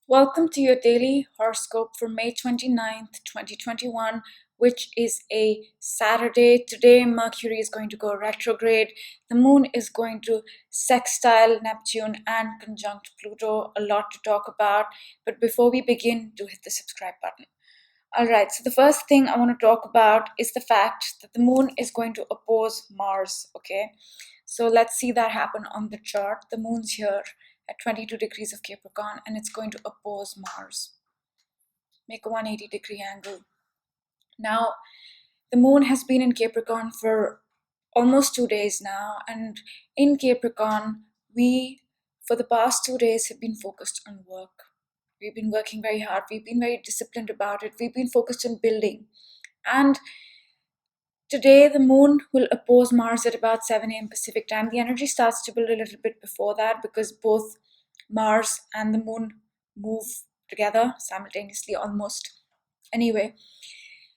Welcome to your daily horoscope for May 29th, 2021, which is a Saturday. Today, Mercury is going to go retrograde. The moon is going to sextile Neptune and conjunct Pluto. A lot to talk about. But before we begin, do hit the subscribe button. All right, so the first thing I want to talk about is the fact that the moon is going to oppose Mars, okay? So let's see that happen on the chart. The moon's here at 22 degrees of Capricorn and it's going to oppose Mars. Make a 180-degree angle. Now, the moon has been in Capricorn for almost 2 days now, and in Capricorn, we, for the past 2 days, have been focused on work. We've been working very hard. We've been very disciplined about it. We've been focused on building. And today, the moon will oppose Mars at about 7 a.m. Pacific time. The energy starts to build a little bit before that because both Mars and the moon move together simultaneously almost. Anyway,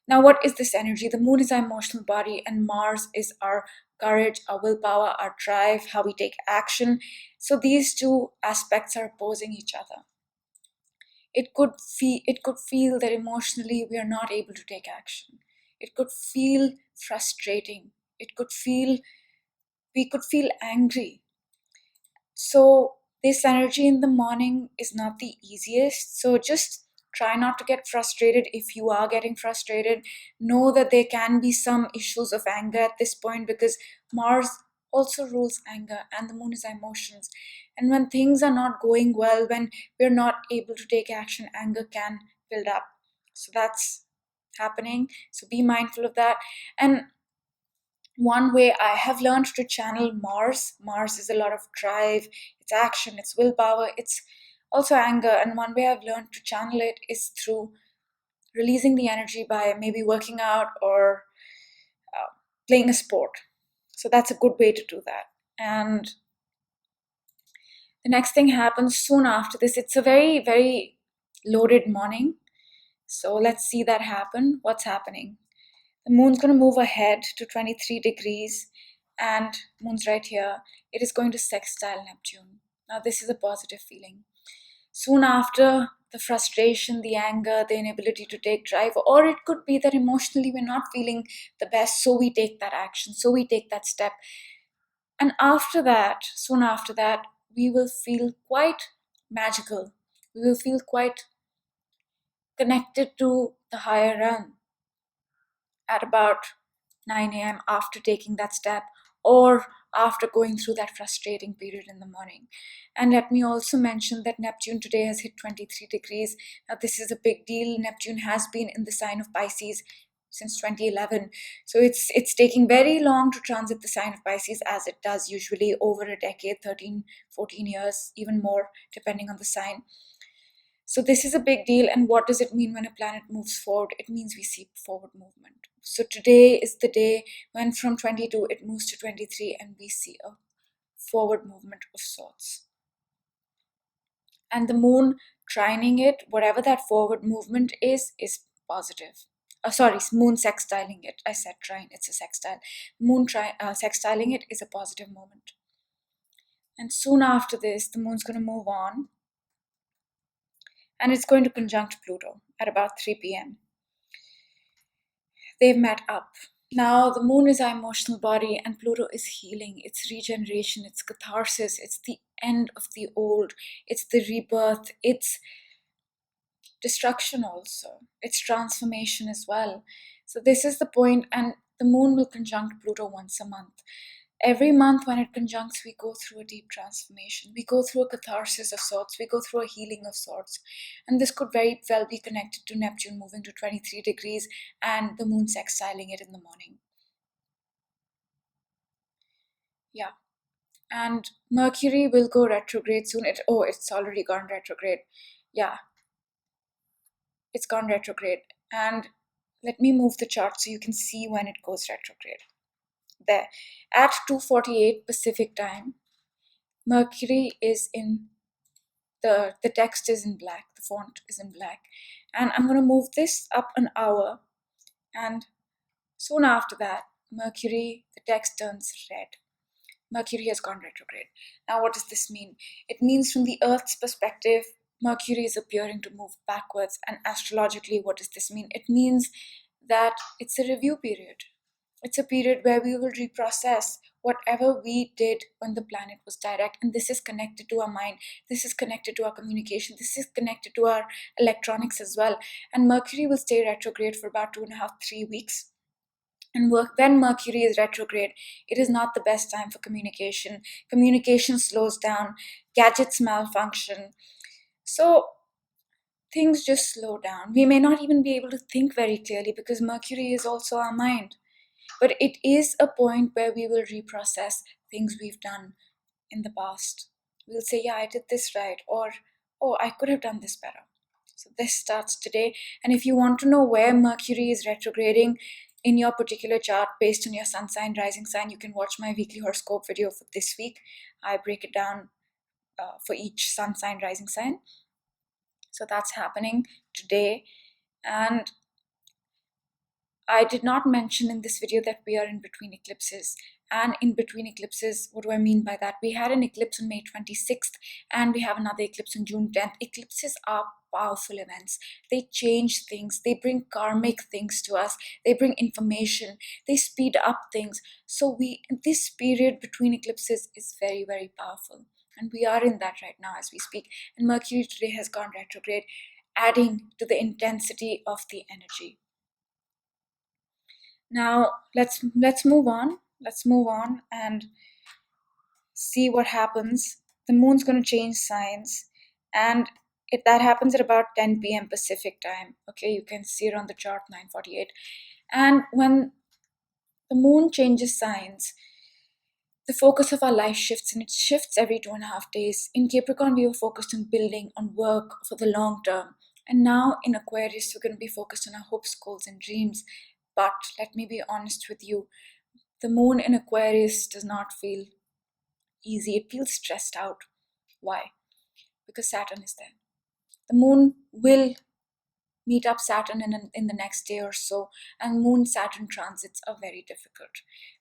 now what is this energy? The moon is our emotional body, and Mars is our courage, our willpower, our drive, how we take action. So these two aspects are opposing each other. It could feel that emotionally we are not able to take action. It could feel frustrating. We could feel angry. So this energy in the morning is not the easiest. So just try not to get frustrated. If you are getting frustrated, know that there can be some issues of anger at this point because Mars also rules anger and the moon is emotions. And when things are not going well, when we're not able to take action, anger can build up. So that's happening. So be mindful of that. And one way I have learned to channel Mars is a lot of drive, it's action, it's willpower, it's also anger. And one way I've learned to channel it is through releasing the energy by maybe working out or playing a sport. So that's a good way to do that. And the next thing happens soon after this. It's a very, very loaded morning. So let's see that happen. What's happening? The moon's going to move ahead to 23 degrees, and moon's right here. It is going to sextile Neptune. Now, this is a positive feeling. Soon after, the frustration, the anger, the inability to take drive, or it could be that emotionally we're not feeling the best, so we take that action, so we take that step. And after that, soon after that, we will feel quite magical. We will feel quite connected to the higher realm at about 9 a.m. after taking that step or after going through that frustrating period in the morning. And let me also mention that Neptune today has hit 23 degrees. Now, this is a big deal. Neptune has been in the sign of Pisces since 2011. So it's taking very long to transit the sign of Pisces, as it does usually over a decade, 13, 14 years, even more, depending on the sign. So this is a big deal. And what does it mean when a planet moves forward? It means we see forward movement. So today is the day when from 22 it moves to 23 and we see a forward movement of sorts. And the moon trining it, whatever that forward movement is positive. Sorry, moon sextiling it. I said trine, it's a sextile. Sextiling it is a positive moment. And soon after this, the moon's going to move on and it's going to conjunct Pluto at about 3 p.m. They've met up. Now, the moon is our emotional body and Pluto is healing. It's regeneration, it's catharsis, it's the end of the old, it's the rebirth, it's destruction also, it's transformation as well. So, this is the point, and the moon will conjunct Pluto once a month. Every month when it conjuncts, we go through a deep transformation. We go through a catharsis of sorts. We go through a healing of sorts. And this could very well be connected to Neptune moving to 23 degrees and the moon sextiling it in the morning. Yeah. And Mercury will go retrograde soon. It's already gone retrograde. Yeah, it's gone retrograde. And let me move the chart so you can see when it goes retrograde. There. At 2:48 Pacific time, Mercury is in the text is in black, the font is in black. And I'm going to move this up an hour. And soon after that, Mercury, the text turns red. Mercury has gone retrograde. Now, what does this mean? It means from the Earth's perspective, Mercury is appearing to move backwards. And astrologically, what does this mean? It means that it's a review period. It's a period where we will reprocess whatever we did when the planet was direct. And this is connected to our mind. This is connected to our communication. This is connected to our electronics as well. And Mercury will stay retrograde for about 2.5, 3 weeks. And when Mercury is retrograde, it is not the best time for communication. Communication slows down, gadgets malfunction. So things just slow down. We may not even be able to think very clearly because Mercury is also our mind. But it is a point where we will reprocess things we've done in the past. We'll say, yeah, I did this right, or oh, I could have done this better. So this starts today. And if you want to know where Mercury is retrograding in your particular chart based on your sun sign, rising sign, you can watch my weekly horoscope video for this week. I break it down for each sun sign, rising sign. So that's happening today. And I did not mention in this video that we are in between eclipses. And in between eclipses, what do I mean by that? We had an eclipse on May 26th and we have another eclipse on June 10th. Eclipses are powerful events. They change things. They bring karmic things to us. They bring information. They speed up things. So this period between eclipses is very, very powerful. And we are in that right now as we speak. And Mercury today has gone retrograde, adding to the intensity of the energy. Now let's move on. Let's move on and see what happens. The moon's going to change signs, and that happens at about 10 p.m. Pacific time. Okay, you can see it on the chart, 9:48. And when the moon changes signs, the focus of our life shifts, and it shifts every 2.5 days. In Capricorn, we were focused on building, on work for the long term. And now in Aquarius, we're going to be focused on our hopes, goals, and dreams. But let me be honest with you, the moon in Aquarius does not feel easy. It feels stressed out. Why? Because Saturn is there. The moon will meet up Saturn in the next day or so, and moon Saturn transits are very difficult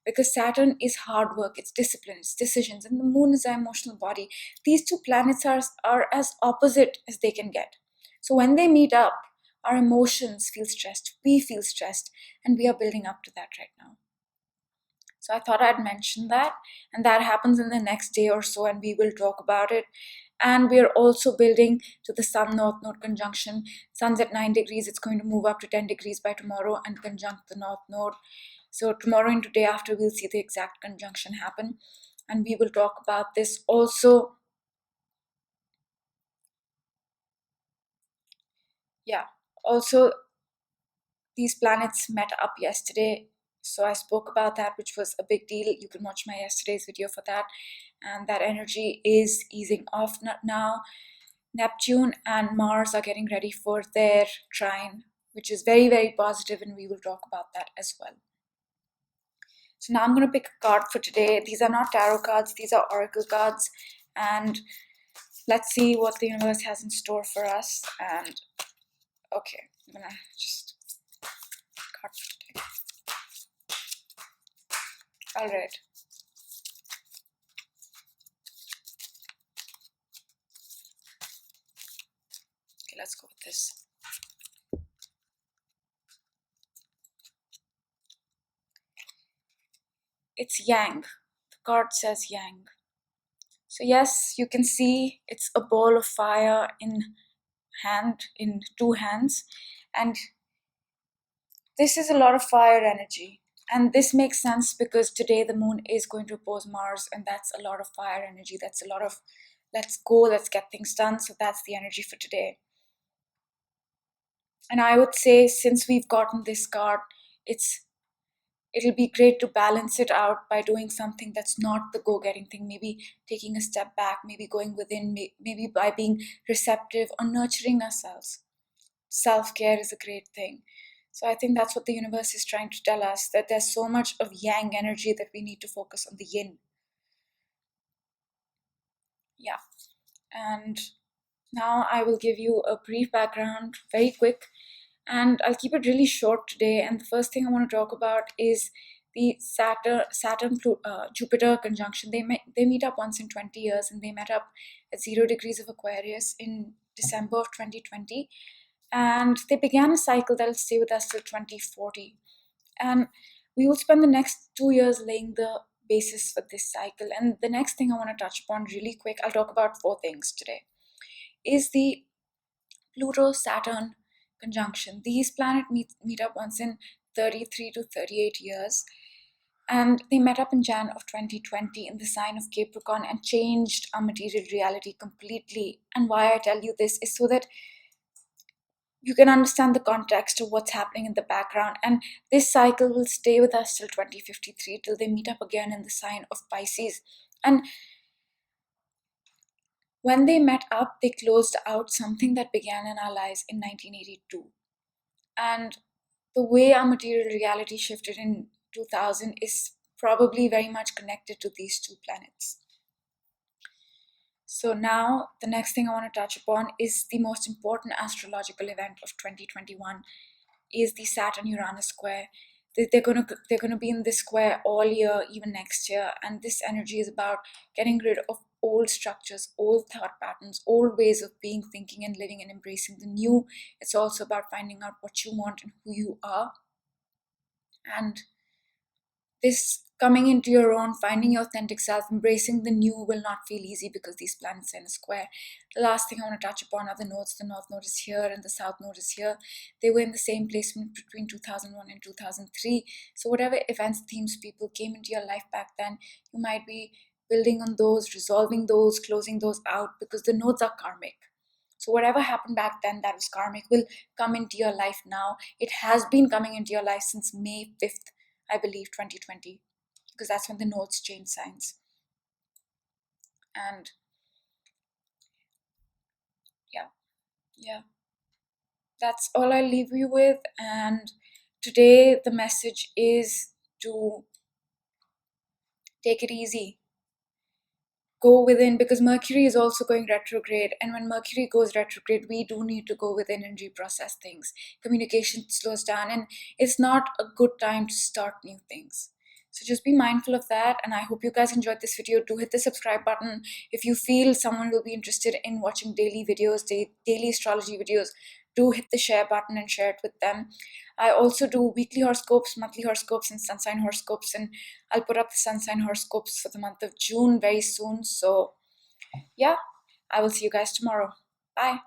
because Saturn is hard work, it's discipline, it's decisions, and the moon is our emotional body. These two planets are as opposite as they can get. So when they meet up, our emotions feel stressed, we feel stressed, and we are building up to that right now. So I thought I'd mention that, and that happens in the next day or so, and we will talk about it. And we are also building to the Sun North Node conjunction. Sun's at 9 degrees, it's going to move up to 10 degrees by tomorrow and conjunct the North Node. So tomorrow and today after, we'll see the exact conjunction happen, and we will talk about this also. Yeah, also these planets met up yesterday. So I spoke about that, which was a big deal. You can watch my yesterday's video for that. And that energy is easing off now. Neptune and Mars are getting ready for their trine, which is very, very positive, and we will talk about that as well. So now I'm going to pick a card for today. These are not tarot cards, these are oracle cards. And let's see what the universe has in store for us. And okay, I'm going to just card for today. All right. Okay, let's go with this. It's Yang. The card says Yang. So yes, you can see it's a ball of fire in two hands, and this is a lot of fire energy. And this makes sense because today the moon is going to oppose Mars, and that's a lot of fire energy. That's a lot of let's go, let's get things done. So that's the energy for today. And I would say, since we've gotten this card, it'll be great to balance it out by doing something that's not the go-getting thing. Maybe taking a step back, maybe going within, maybe by being receptive or nurturing ourselves. Self-care is a great thing. So I think that's what the universe is trying to tell us, that there's so much of yang energy that we need to focus on the yin. Yeah. And now I will give you a brief background, very quick, and I'll keep it really short today. And the first thing I want to talk about is the Saturn Jupiter conjunction. They meet up once in 20 years, and they met up at 0 degrees of Aquarius in December of 2020. And they began a cycle that will stay with us till 2040. And we will spend the next 2 years laying the basis for this cycle. And the next thing I want to touch upon really quick, I'll talk about four things today, is the Pluto Saturn conjunction. These planets meet up once in 33 to 38 years. And they met up in Jan of 2020 in the sign of Capricorn and changed our material reality completely. And why I tell you this is so that you can understand the context of what's happening in the background. And this cycle will stay with us till 2053, till they meet up again in the sign of Pisces. And when they met up, they closed out something that began in our lives in 1982. And the way our material reality shifted in 2000 is probably very much connected to these two planets. So now the next thing I want to touch upon is the most important astrological event of 2021, is the Saturn Uranus square. They're gonna be in this square all year, even next year, and this energy is about getting rid of old structures, old thought patterns, old ways of being, thinking, and living, and embracing the new. It's also about finding out what you want and who you are, and this coming into your own, finding your authentic self, embracing the new will not feel easy because these planets are in a square. The last thing I want to touch upon are the nodes. The North Node is here and the South Node is here. They were in the same placement between 2001 and 2003. So whatever events, themes, people came into your life back then, you might be building on those, resolving those, closing those out, because the nodes are karmic. So whatever happened back then that was karmic will come into your life now. It has been coming into your life since May 5th, I believe, 2020, because that's when the nodes change signs. And yeah, that's all I leave you with. And today the message is to take it easy, go within, because Mercury is also going retrograde, and when Mercury goes retrograde, we do need to go within and reprocess things. Communication slows down, and it's not a good time to start new things. So just be mindful of that, and I hope you guys enjoyed this video. Do hit the subscribe button. If you feel someone will be interested in watching daily videos, daily astrology videos, do hit the share button and share it with them. I also do weekly horoscopes, monthly horoscopes, and sun sign horoscopes, and I'll put up the sun sign horoscopes for the month of June very soon. So yeah, I will see you guys tomorrow. Bye.